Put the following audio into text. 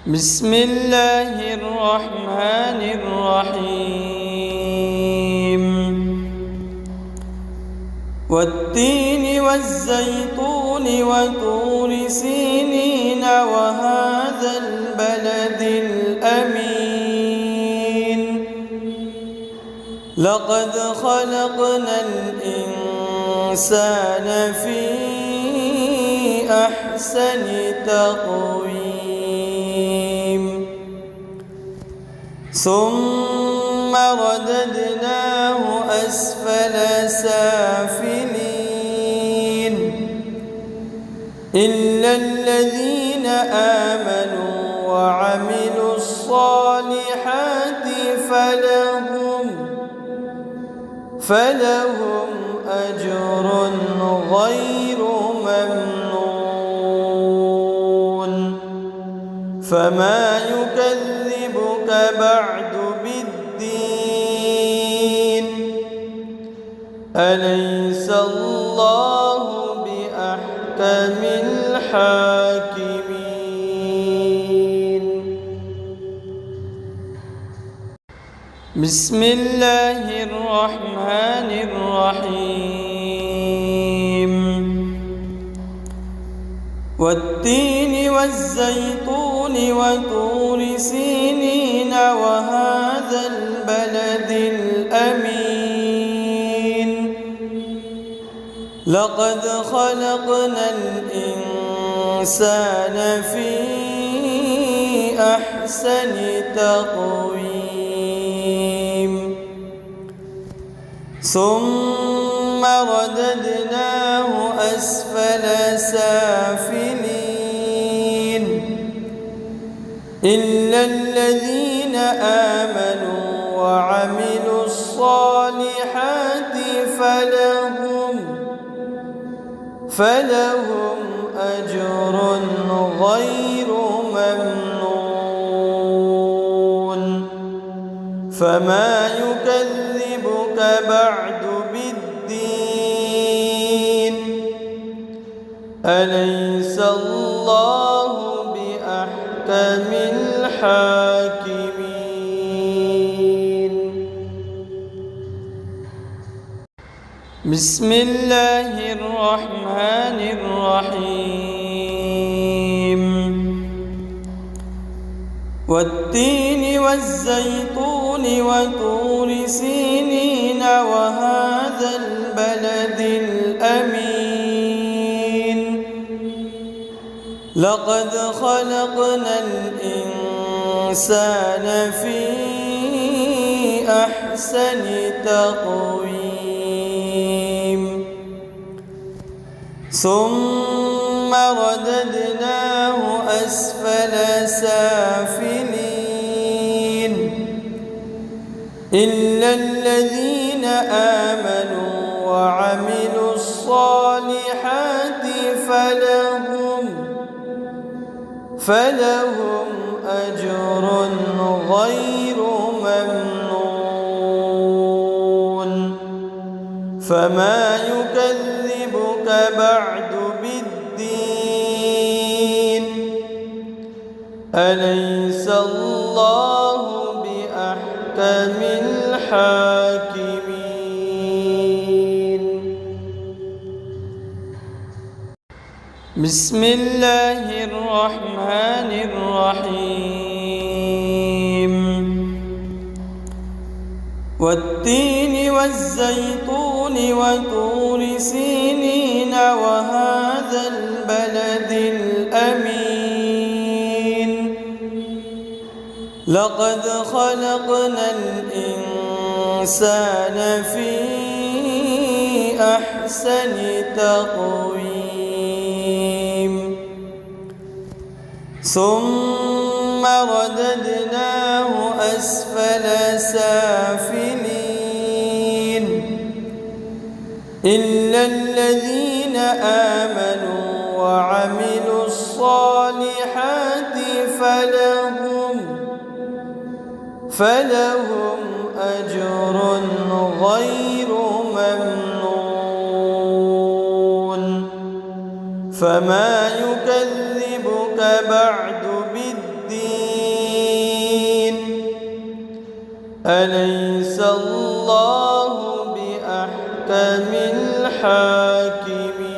بسم الله الرحمن الرحيم والتين والزيتون وطور سينين وهذا البلد الأمين لقد خلقنا الإنسان في أحسن تقويم ثم رددناه أسفل سافلين إلا الذين آمنوا وعملوا الصالحات فلهم أجر غير ممنون فما يكذبك بعد بالدين أليس الله بأحكم الحاكمين بسم الله الرحمن الرحيم والتين والزيتون وطور سينين وهذا البلد الأمين لقد خلقنا الإنسان في أحسن تقويم ثم رددناه أسفل سافلين إلا الذين آمنوا وعملوا الصالحات فلهم أجر غير ممنون فما يكذبك بعد بالدين أليس الله بأحكم الحاكمين بسم الله الرحمن الرحيم والتين والزيتون وطور سينين وهذا البلد الأمين لقد خلقنا الإنسان في أحسن تقويم ثم رددناه أسفل سافلين إلا الذين آمنوا وعملوا الصالحات فلهم أجر غير ممنون فما يكذبك بعد بالدين أليس الله بأحكم الحاكمين بسم الله الرحمن الرحيم والتين والزيتون وطور سينين وهذا البلد الأمين لقد خلقنا الإنسان في أحسن تقويم ثم رددناه أسفل سافلين إلا الذين آمنوا وعملوا الصالحات فلهم أجر غير ممنون فما يكذبك بعد بالدين أليس الله بأحكم الحاكمين